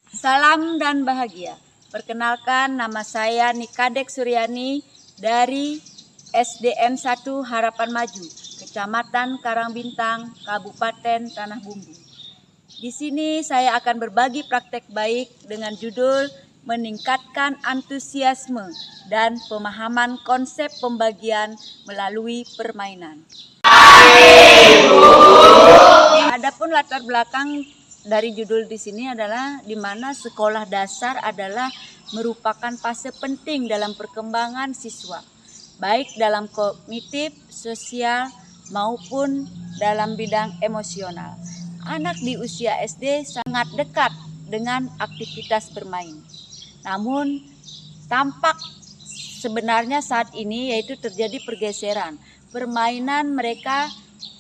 Salam dan bahagia. Perkenalkan, nama saya Nikadek Suryani dari SDN 1 Harapan Maju, Kecamatan Karangbintang, Kabupaten Tanah Bumbu. Di sini saya akan berbagi praktek baik dengan judul meningkatkan antusiasme dan pemahaman konsep pembagian melalui permainan. Adapun latar belakang dari judul di sini adalah di mana sekolah dasar adalah merupakan fase penting dalam perkembangan siswa, baik dalam kognitif, sosial, maupun dalam bidang emosional. Anak di usia SD sangat dekat dengan aktivitas bermain. Namun, tampak sebenarnya saat ini yaitu terjadi pergeseran. Permainan mereka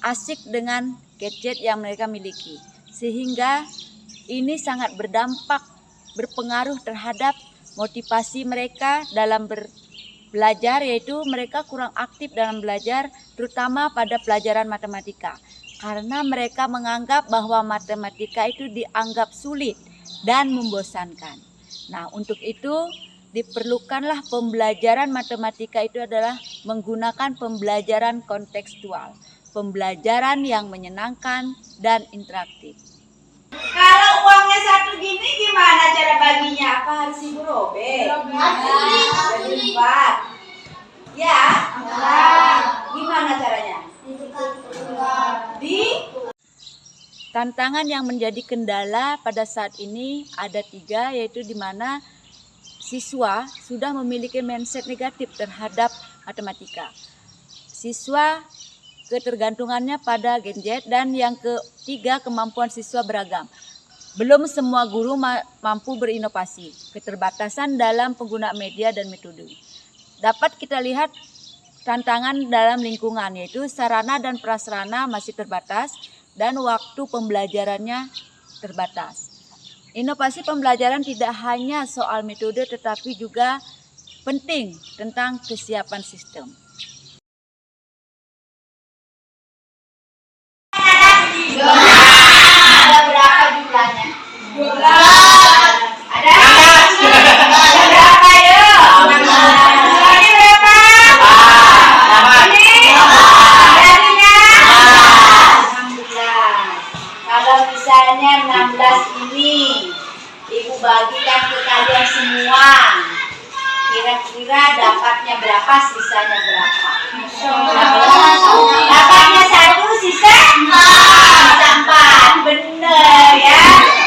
asik dengan gadget yang mereka miliki. Sehingga ini sangat berpengaruh terhadap motivasi mereka dalam belajar, yaitu mereka kurang aktif dalam belajar, terutama pada pelajaran matematika. Karena mereka menganggap bahwa matematika itu dianggap sulit dan membosankan. Nah, untuk itu diperlukanlah pembelajaran matematika itu adalah menggunakan pembelajaran kontekstual, pembelajaran yang menyenangkan dan interaktif. Kalau uangnya satu gini gimana cara baginya? Apa harus ibu robek? Jadi 4. Ya? Gimana caranya? Tantangan yang menjadi kendala pada saat ini ada 3, yaitu di mana siswa sudah memiliki mindset negatif terhadap matematika. Siswa ketergantungannya pada gadget, dan yang ketiga kemampuan siswa beragam. Belum semua guru mampu berinovasi, keterbatasan dalam penggunaan media dan metode. Dapat kita lihat tantangan dalam lingkungan, yaitu sarana dan prasarana masih terbatas dan waktu pembelajarannya terbatas. Inovasi pembelajaran tidak hanya soal metode tetapi juga penting tentang kesiapan sistem. Ada berapa jumlahnya? 12. Ada? Ada berapa ya? Jumlahnya berapa? Ini? Berartinya? 16. Kalau misalnya 16 ini ibu bagikan ke kalian semua, kira-kira dapatnya berapa, sisanya berapa? Dapatnya 1, sisa 4. Bener ya.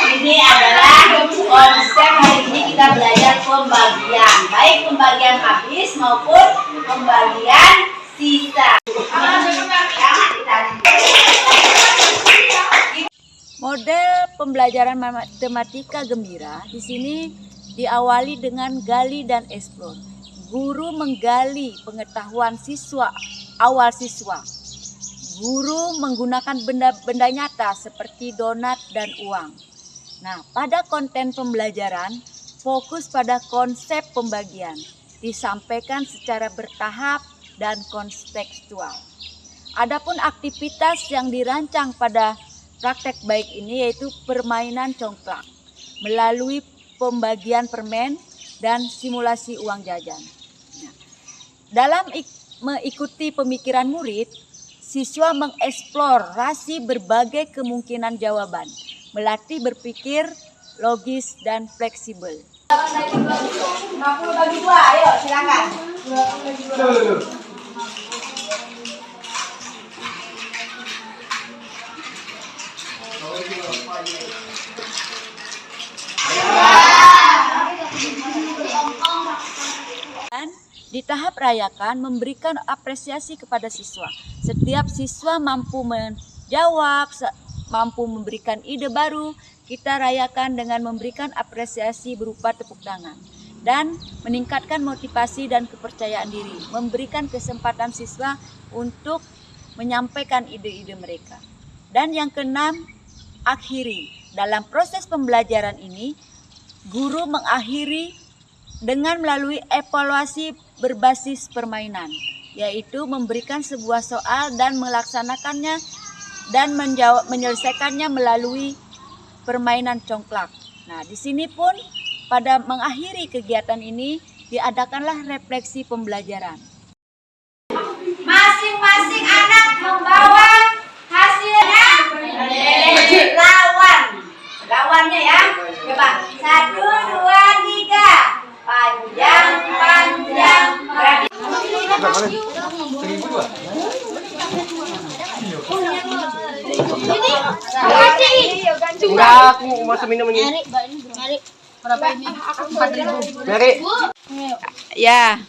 Ini adalah konsep hari ini kita belajar pembagian, baik pembagian habis maupun pembagian sisa. Model pembelajaran matematika gembira di sini diawali dengan gali dan eksplor. Guru menggali pengetahuan awal siswa. Guru menggunakan benda-benda nyata seperti donat dan uang. Nah, pada konten pembelajaran fokus pada konsep pembagian, disampaikan secara bertahap dan kontekstual. Adapun aktivitas yang dirancang pada praktek baik ini yaitu permainan congklak melalui pembagian permen dan simulasi uang jajan. Nah, dalam mengikuti pemikiran murid, siswa mengeksplorasi berbagai kemungkinan jawaban, melatih berpikir logis dan fleksibel. 50 bagi 2, ayo silakan. Dan di tahap rayakan memberikan apresiasi kepada siswa. Setiap siswa mampu menjawab, mampu memberikan ide baru, kita rayakan dengan memberikan apresiasi berupa tepuk tangan. Dan meningkatkan motivasi dan kepercayaan diri, memberikan kesempatan siswa untuk menyampaikan ide-ide mereka. Dan yang keenam, akhiri. Dalam proses pembelajaran ini, guru mengakhiri dengan melalui evaluasi berbasis permainan, yaitu memberikan sebuah soal dan melaksanakannya dan menyelesaikannya melalui permainan congklak. Nah, di sini pun pada mengakhiri kegiatan ini diadakanlah refleksi pembelajaran. Masing-masing anak membawa hasilnya lawannya ya. Coba 1, 2, 3. Panjang berarti enggak, aku mau minum ini. Berapa ini? 4.000. Mari. Ya.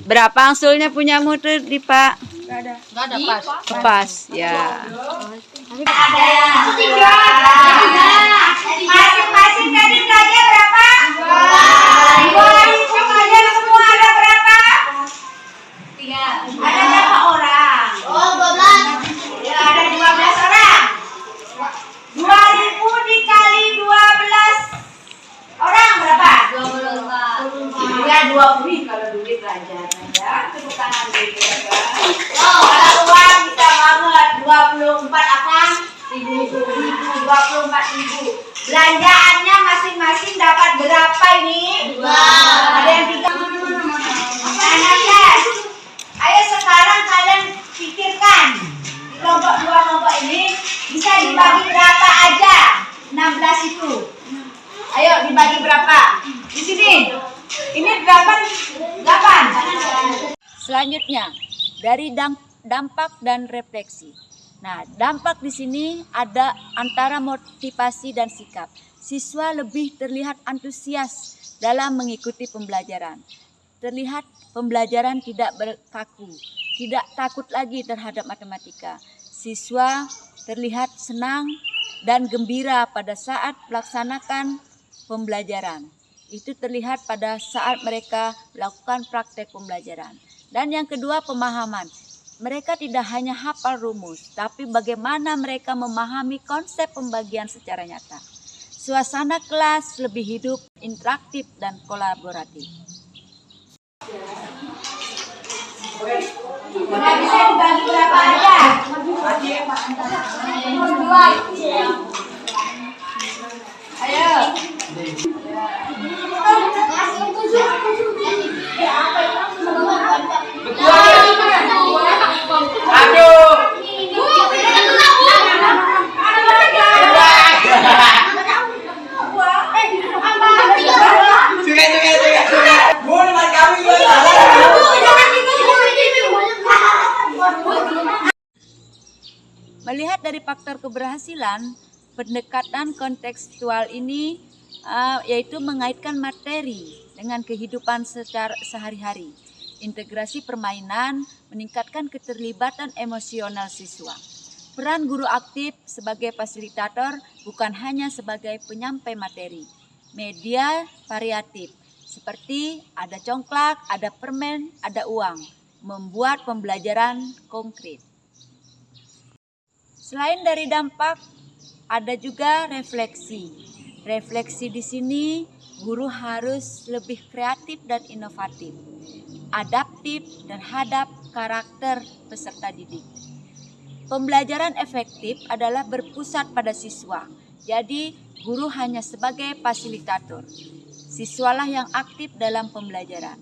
Berapa angsulnya punyamu tuh di Pak? Enggak ada pas. Pas, ya. ada yang 3. Masing-masing tadi belajar berapa? 2. Itu kalian semua ada berapa? 3. Ada berapa orang? 12. Ya, ada 12 orang. 2.000 dikali 12 orang berapa? 24. Ya 20 kalau duit pelajaran ya. Tepuk tangan dulu ya. Oh, kalau uang bisa banget 24 apa? 24.000. Belanjaannya masing-masing dapat berapa ini? 2. Ada yang 3. Anaknya. Ayo sekarang kalian pikirkan. Di kelompok 2 kelompok ini bisa dibagi berapa aja? 16 itu. Ayo dibagi berapa? Di sini. Ini 8. Selanjutnya, dari dampak dan refleksi. Nah, dampak di sini ada antara motivasi dan sikap. Siswa lebih terlihat antusias dalam mengikuti pembelajaran. Terlihat pembelajaran tidak berkaku, tidak takut lagi terhadap matematika. Siswa terlihat senang dan gembira pada saat melaksanakan pembelajaran. Itu terlihat pada saat mereka melakukan praktek pembelajaran. Dan yang kedua, pemahaman. Mereka tidak hanya hafal rumus, tapi bagaimana mereka memahami konsep pembagian secara nyata. Suasana kelas lebih hidup, interaktif, dan kolaboratif. Nah, bisa dibagi berapa aja? Ayo. Aduh. Melihat dari faktor keberhasilan, pendekatan kontekstual ini yaitu mengaitkan materi dengan kehidupan secara sehari-hari. Integrasi permainan meningkatkan keterlibatan emosional siswa. Peran guru aktif sebagai fasilitator bukan hanya sebagai penyampai materi. Media variatif seperti ada congklak, ada permen, ada uang, membuat pembelajaran konkret. Selain dari dampak, ada juga refleksi. Refleksi di sini guru harus lebih kreatif dan inovatif, adaptif dan hadap karakter peserta didik. Pembelajaran efektif adalah berpusat pada siswa. Jadi guru hanya sebagai fasilitator. Siswalah yang aktif dalam pembelajaran.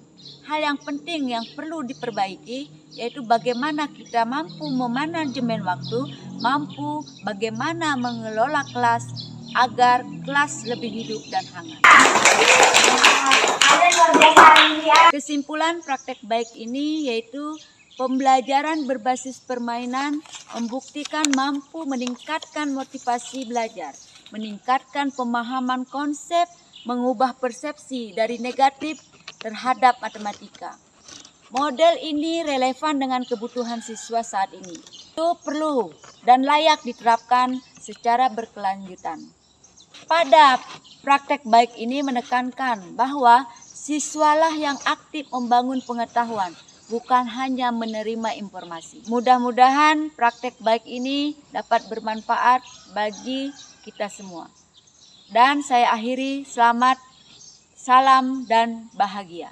Hal yang penting yang perlu diperbaiki yaitu bagaimana kita mampu memanajemen waktu, mampu bagaimana mengelola kelas agar kelas lebih hidup dan hangat. Kesimpulan praktek baik ini yaitu pembelajaran berbasis permainan membuktikan mampu meningkatkan motivasi belajar, meningkatkan pemahaman konsep, mengubah persepsi dari negatif terhadap matematika. Model ini relevan dengan kebutuhan siswa saat ini. Itu perlu dan layak diterapkan secara berkelanjutan. Pada praktek baik ini menekankan bahwa siswalah yang aktif membangun pengetahuan, bukan hanya menerima informasi. Mudah-mudahan praktek baik ini dapat bermanfaat bagi kita semua. Dan saya akhiri, selamat, salam, dan bahagia.